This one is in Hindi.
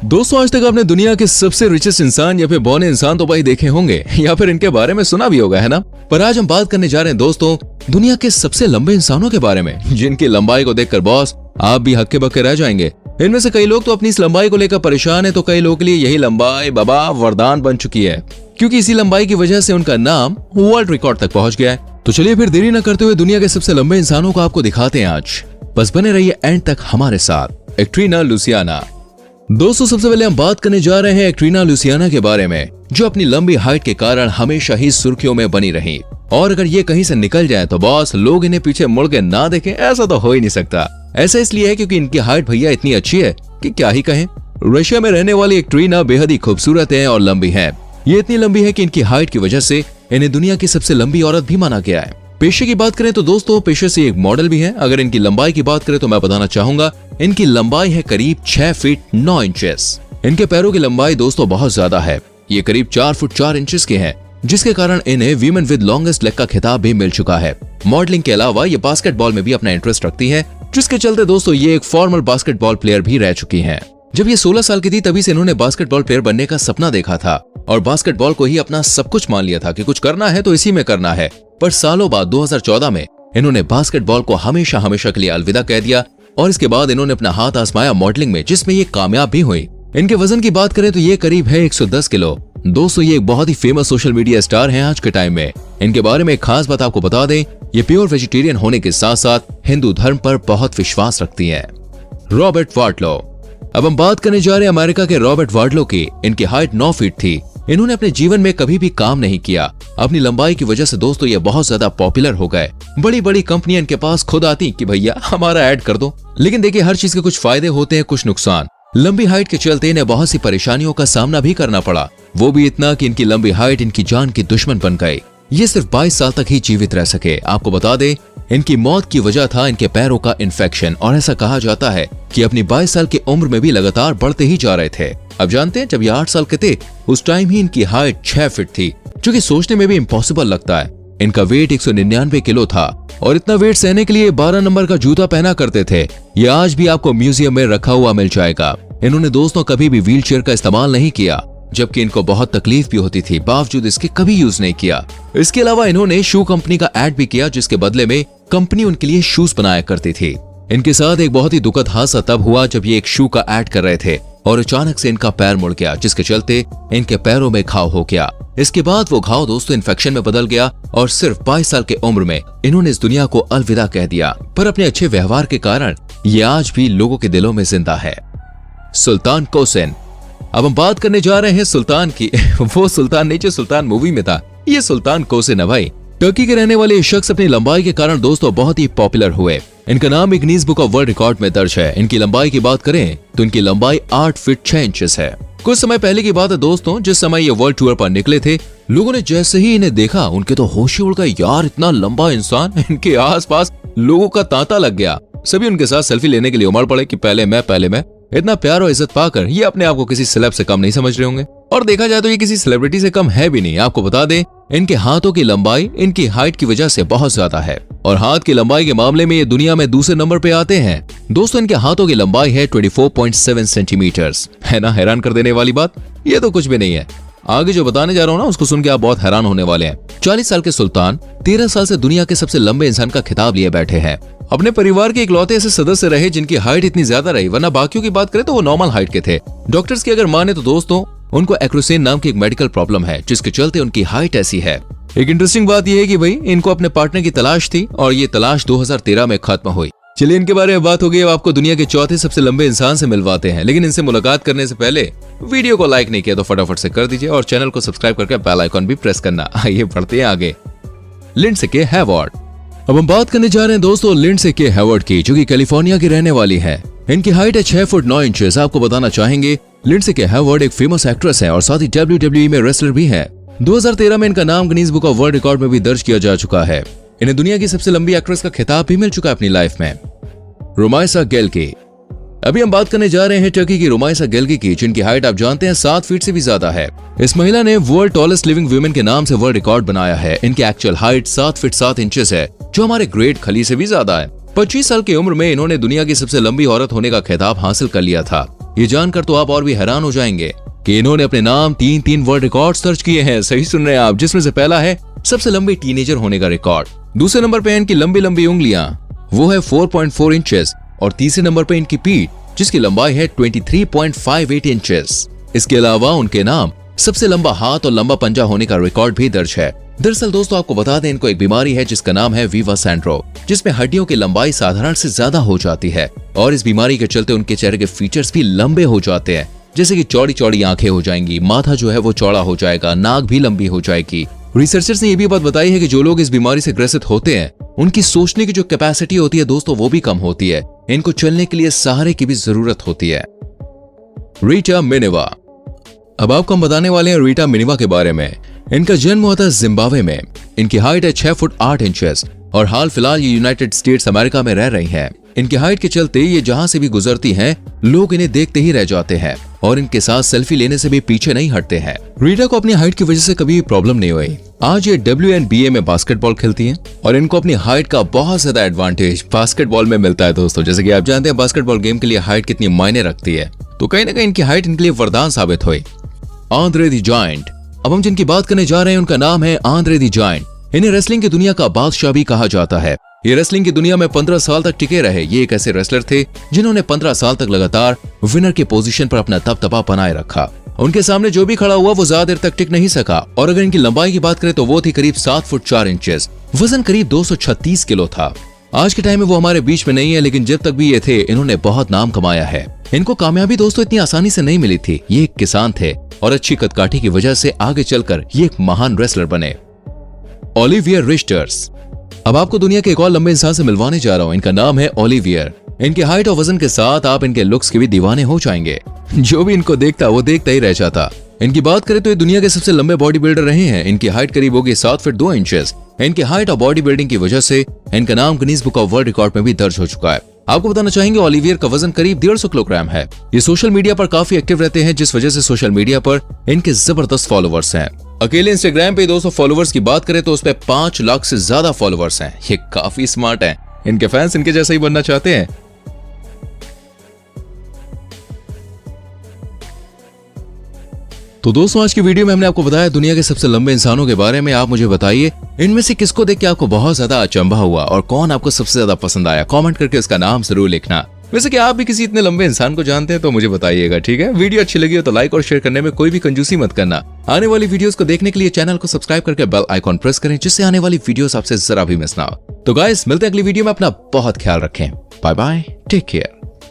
दोस्तों, आज तक आपने दुनिया के सबसे रिचेस्ट इंसान या फिर बौने इंसान तो भाई देखे होंगे या फिर इनके बारे में सुना भी होगा, है ना। पर आज हम बात करने जा रहे हैं दोस्तों दुनिया के सबसे लंबे इंसानों के बारे में, जिनकी लंबाई को देखकर बॉस आप भी हक्के बक्के रह जाएंगे। इनमें से कई लोग तो अपनी इस लंबाई को लेकर परेशान है, तो कई लोगों के लिए यही लंबाई बाबा वरदान बन चुकी है, क्योंकि इसी लंबाई की वजह से उनका नाम वर्ल्ड रिकॉर्ड तक पहुंच गया है। तो चलिए फिर देरी न करते हुए दुनिया के सबसे लंबे इंसानों को आपको दिखाते हैं आज। बस बने रहिए एंड तक हमारे साथ। एक्ट्रीना लुसियाना। दोस्तों, सबसे पहले हम बात करने जा रहे हैं एक्ट्रीना लुसियाना के बारे में, जो अपनी लंबी हाइट के कारण हमेशा ही सुर्खियों में बनी रही। और अगर ये कहीं से निकल जाए तो बॉस लोग इन्हें पीछे मुड़ के ना देखें, ऐसा तो हो ही नहीं सकता। ऐसा इसलिए है क्योंकि इनकी हाइट भैया इतनी अच्छी है कि क्या ही कहें। रशिया में रहने वाली एक्ट्रीना बेहद ही खूबसूरत है और लंबी है। ये इतनी लंबी है कि इनकी हाइट की वजह से इन्हें दुनिया की सबसे लंबी औरत भी माना गया है। पेशे की बात करें तो दोस्तों पेशे से एक मॉडल भी है। अगर इनकी लंबाई की बात करें तो मैं बताना चाहूंगा इनकी लंबाई है करीब 6 फीट 9 इंचेस। इनके पैरों की लंबाई दोस्तों बहुत ज्यादा है, ये करीब 4 फुट 4 इंचेस के हैं, जिसके कारण इन्हें वीमेन विद लॉन्गेस्ट लेग का खिताब भी मिल चुका है। मॉडलिंग के अलावा ये बास्केटबॉल में भी अपना इंटरेस्ट रखती है, जिसके चलते दोस्तों ये एक फॉर्मल बास्केटबॉल प्लेयर भी रह चुकी हैं। जब ये 16 साल की थी तभी से इन्होंने बास्केटबॉल प्लेयर बनने का सपना देखा था और बास्केटबॉल को ही अपना सब कुछ मान लिया था कि कुछ करना है तो इसी में करना है। पर सालों बाद 2014 में इन्होंने बास्केटबॉल को हमेशा हमेशा के लिए अलविदा कह दिया और इसके बाद इन्होंने अपना हाथ आजमाया मॉडलिंग में, जिसमें ये कामयाब भी हुई। इनके वजन की बात करें तो ये करीब है 110 किलो। दोस्तों, ये एक बहुत ही फेमस सोशल मीडिया स्टार हैं आज के टाइम में। इनके बारे में एक खास बात आपको बता दें, ये प्योर वेजिटेरियन होने के साथ साथ हिंदू धर्म पर बहुत विश्वास रखती हैं। रॉबर्ट वार्डलो। अब हम बात करने जा रहे हैं अमेरिका के रॉबर्ट वार्डलो की। इनकी हाइट 9 फीट थी। इन्होंने अपने जीवन में कभी भी काम नहीं किया। अपनी लंबाई की वजह से दोस्तों ये बहुत ज्यादा पॉपुलर हो गए। बड़ी बड़ी कंपनियां इनके पास खुद आती कि भैया हमारा ऐड कर दो। लेकिन देखिए, हर चीज के कुछ फायदे होते हैं, कुछ नुकसान। लंबी हाइट के चलते इन्हें बहुत सी परेशानियों का सामना भी करना पड़ा, वो भी इतना कि इनकी लंबी हाइट इनकी जान की दुश्मन बन गई। ये सिर्फ 22 साल तक ही जीवित रह सके। आपको बता दें इनकी मौत की वजह था इनके पैरों का इन्फेक्शन, और ऐसा कहा जाता है कि अपनी 22 साल की उम्र में भी लगातार बढ़ते ही जा रहे थे। अब जानते हैं, जब ये 8 साल के थे उस टाइम ही इनकी हाइट 6 फीट थी, जो कि सोचने में भी इम्पॉसिबल लगता है। इनका वेट 199 किलो था और इतना वेट सहने के लिए 12 नंबर का जूता पहना करते थे। ये आज भी आपको म्यूजियम में रखा हुआ मिल जाएगा। इन्होंने दोस्तों कभी भी व्हील चेयर का इस्तेमाल नहीं किया, जबकि इनको बहुत तकलीफ भी होती थी, बावजूद इसके कभी यूज नहीं किया। इसके अलावा इन्होंने शू कंपनी का एड भी किया, जिसके बदले में कंपनी उनके लिए शूज बनाया करती थी। इनके साथ एक बहुत ही दुखद हादसा तब हुआ जब ये एक शू का एड कर रहे थे और अचानक से इनका पैर मुड़ गया, जिसके चलते इनके पैरों में घाव हो गया। इसके बाद वो घाव दोस्तों इन्फेक्शन में बदल गया और सिर्फ 22 साल की उम्र में इन्होंने इस दुनिया को अलविदा कह दिया। पर अपने अच्छे व्यवहार के कारण ये आज भी लोगों के दिलों में जिंदा है। सुल्तान कोसेन। अब हम बात करने जा रहे हैं सुल्तान की। वो सुल्तान नहीं जो सुल्तान मूवी में था, ये सुल्तान कोसेन है भाई। टर्की के रहने वाले शख्स अपनी लंबाई के कारण दोस्तों बहुत ही पॉपुलर हुए। इनका नाम Guinness book of world record में दर्ज है। इनकी लंबाई की बात करें तो इनकी लंबाई 8 फीट 6 इंचेस है। कुछ समय पहले की बात है दोस्तों, जिस समय ये वर्ल्ड टूर पर निकले थे, लोगों ने जैसे ही इन्हें देखा उनके तो होश ही उड़ गए। यार इतना लंबा इंसान, इनके आसपास लोगों का तांता लग गया। सभी उनके साथ सेल्फी लेने के लिए उमड़ पड़े कि पहले मैं। इतना प्यार और इज्जत पाकर ये अपने आप को किसी सेलेब से कम नहीं समझ रहे होंगे, और देखा जाए तो ये किसी सेलिब्रिटी से कम है भी नहीं। आपको बता दें इनके हाथों की लंबाई इनकी हाइट की वजह से बहुत ज्यादा है, और हाथ की लंबाई के मामले में ये दुनिया में दूसरे नंबर पे आते हैं। दोस्तों, इनके हाथों की लंबाई है 24.7 सेंटीमीटर। है ना हैरान कर देने वाली बात? ये तो कुछ भी नहीं है। आगे जो बताने जा रहा हूँ ना, उसको सुन के आप बहुत हैरान होने वाले हैं। 40 साल के सुल्तान 13 साल से दुनिया के सबसे लंबे इंसान का खिताब लिए बैठे हैं। अपने परिवार के इकलौते ऐसे सदस्य रहे जिनकी हाइट इतनी ज्यादा रही, वरना बाकियों की बात करें तो वो नॉर्मल हाइट के थे। डॉक्टर्स की अगर माने तो दोस्तों उनको एक्रोसेन नाम की एक मेडिकल प्रॉब्लम है, जिसके चलते उनकी हाइट ऐसी है। एक इंटरेस्टिंग बात यह है कि भाई इनको अपने पार्टनर की तलाश थी और ये तलाश 2013 में खत्म हुई। चलिए, इनके बारे में बात हो गई। अब आपको दुनिया के चौथे सबसे लंबे इंसान से मिलवाते हैं, लेकिन इनसे मुलाकात करने से पहले वीडियो को लाइक नहीं किया तो फटाफट से कर दीजिए और चैनल को सब्सक्राइब करके बेल आइकॉन भी प्रेस करना। आइए बढ़ते हैं आगे। लिंडसे के हैवर्ड। अब हम बात करने जा रहे हैं दोस्तों लिंडसे के हैवर्ड की, जो कि कैलिफोर्निया की रहने वाली है। इनकी हाइट है 6 फुट 9 इंचेस। आपको बताना चाहेंगे लिंडसे के हैवर्ड एक फेमस एक्ट्रेस है और साथ ही WWE में रेसलर भी है। 2013 में इनका नाम Guinness book of world record में भी दर्ज किया जा चुका है। इन्हें दुनिया की सबसे लंबी एक्ट्रेस का खिताब भी मिल चुका है अपनी लाइफ में। रुमाइसा गेल्की। अभी हम बात करने जा रहे हैं टर्की की रुमाइसा गेल्की की, जिनकी हाइट आप जानते हैं 7 फीट से भी ज्यादा है। इस महिला ने वर्ल्ड टॉलेस्ट लिविंग वुमेन के नाम से वर्ल्ड रिकॉर्ड बनाया है। इनकी एक्चुअल हाइट 7 फीट 7 इंचेस है, जो हमारे ग्रेट खली से भी ज्यादा है। 25 साल की उम्र में इन्होंने दुनिया की सबसे लंबी औरत होने का खिताब हासिल कर लिया था। ये जानकर तो आप और भी हैरान हो जाएंगे कि इन्होंने अपने नाम 3 वर्ल्ड रिकॉर्ड दर्ज किए हैं। सही सुन रहे हैं आप, जिसमें से पहला है सबसे लंबे टीनेजर होने का रिकॉर्ड। दूसरे नंबर पे इनकी लंबी लंबी उंगलियां, वो है 4.4 इंचेस। और तीसरे नंबर पे इनकी पीठ, जिसकी लंबाई है 23.58 इंचेस। इसके अलावा उनके नाम सबसे लंबा हाथ और लंबा पंजा होने का रिकॉर्ड भी दर्ज है। दरअसल दोस्तों आपको बता दें, इनको एक बीमारी है जिसका नाम है वीवा सैंड्रोम, जिसमें हड्डियों की लंबाई साधारण से ज्यादा हो जाती है और इस बीमारी के चलते उनके चेहरे के फीचर्स भी लंबे हो जाते हैं, जैसे कि चौड़ी चौड़ी आंखें हो जाएंगी, माथा जो है वो चौड़ा हो जाएगा, नाक भी लंबी हो जाएगी। रिसर्चर्स ने ये भी बात बताई है कि जो लोग इस बीमारी से ग्रसित होते हैं उनकी सोचने की जो कैपेसिटी होती है दोस्तों वो भी कम होती है। इनको चलने के लिए सहारे की भी जरूरत होती है। रीटा मिनेवा। अब आपको हम बताने वाले हैं रीटा मिनेवा के बारे में। इनका जन्म हुआ था जिम्बाब्वे में। इनकी हाइट है 6 फुट 8 इंचेस और हाल फिलहाल ये यूनाइटेड स्टेट्स अमेरिका में रह रही हैं। इनकी हाइट के चलते ये जहां से भी गुजरती हैं, लोग इन्हें देखते ही रह जाते हैं और इनके साथ सेल्फी लेने से भी पीछे नहीं हटते हैं। रीटा को अपनी हाइट की वजह से कभी प्रॉब्लम नहीं हुई। आज ये WNBA में बास्केटबॉल खेलती हैं और इनको अपनी हाइट का बहुत ज्यादा एडवांटेज बास्केटबॉल में मिलता है दोस्तों। जैसे कि आप जानते हैं बास्केटबॉल गेम के लिए हाइट कितनी मायने रखती है, तो कहीं ना कहीं इनकी हाइट इनके लिए वरदान साबित हुई। Andre the giant. अब हम जिनकी बात करने जा रहे हैं उनका नाम है आंद्रे द जायंट। इन्हें रेसलिंग की दुनिया का बादशाह भी कहा जाता है। ये रेसलिंग की दुनिया में 15 साल तक टिके रहे। ये एक ऐसे रेसलर थे जिन्होंने 15 साल तक लगातार विनर की पोजीशन पर अपना दबदबा बनाए रखा। उनके सामने जो भी खड़ा हुआ वो ज्यादा देर तक टिक नहीं सका। और अगर इनकी लंबाई की बात करें तो वो थी करीब 7 फुट 4 इंचेस। वजन करीब 236 किलो था। आज के टाइम में वो हमारे बीच में नहीं है, लेकिन जब तक भी ये थे इन्होंने बहुत नाम कमाया है। इनको कामयाबी दोस्तों इतनी आसानी से नहीं मिली थी। ये एक किसान थे और अच्छी कदकाठी की वजह से आगे चलकर ये एक महान रेसलर बने। ओलिवियर रिश्टर्स। अब आपको दुनिया के एक और लंबे इंसान से मिलवाने जा रहा हूं। इनका नाम है ओलिवियर। इनकी हाइट और वजन के साथ आप इनके लुक्स के भी दीवाने हो जाएंगे। जो भी इनको देखता वो देखता ही रह जाता। इनकी बात करें तो ये दुनिया के सबसे लंबे बॉडी बिल्डर रहे हैं। इनकी हाइट करीब होगी 7 फीट 2 इंचेस। इनकी हाइट और बॉडी बिल्डिंग की वजह से इनका नाम Guinness book of world record में भी दर्ज हो चुका है। आपको बताना चाहेंगे ओलिवियर का वजन करीब 150 किलोग्राम है। ये सोशल मीडिया पर काफी एक्टिव रहते हैं, जिस वजह से सोशल मीडिया पर इनके जबरदस्त फॉलोवर्स हैं। अकेले इंस्टाग्राम पे 200 फॉलोवर्स की बात करें तो उस पे 5 लाख से ज्यादा फॉलोवर्स हैं। ये काफी स्मार्ट हैं। इनके फैंस इनके जैसा ही बनना चाहते हैं। तो दोस्तों आज की वीडियो में हमने आपको बताया दुनिया के सबसे लंबे इंसानों के बारे में। आप मुझे बताइए इनमें से किसको देख के आपको बहुत ज्यादा अचंभा हुआ और कौन आपको सबसे ज्यादा पसंद आया। कमेंट करके उसका नाम जरूर लिखना। वैसे कि आप भी किसी इतने लंबे इंसान को जानते हैं तो मुझे बताइएगा, ठीक है। वीडियो अच्छी लगी हो तो लाइक और शेयर करने में कोई भी कंजूसी मत करना। आने वाली वीडियोस को देखने के लिए चैनल को सब्सक्राइब करके बेल आइकॉन प्रेस करें, जिससे आने वाली वीडियोस आपसे जरा भी मिस ना हो। तो गाइस मिलते हैं अगली वीडियो में। अपना बहुत ख्याल रखें। Bye bye, take care.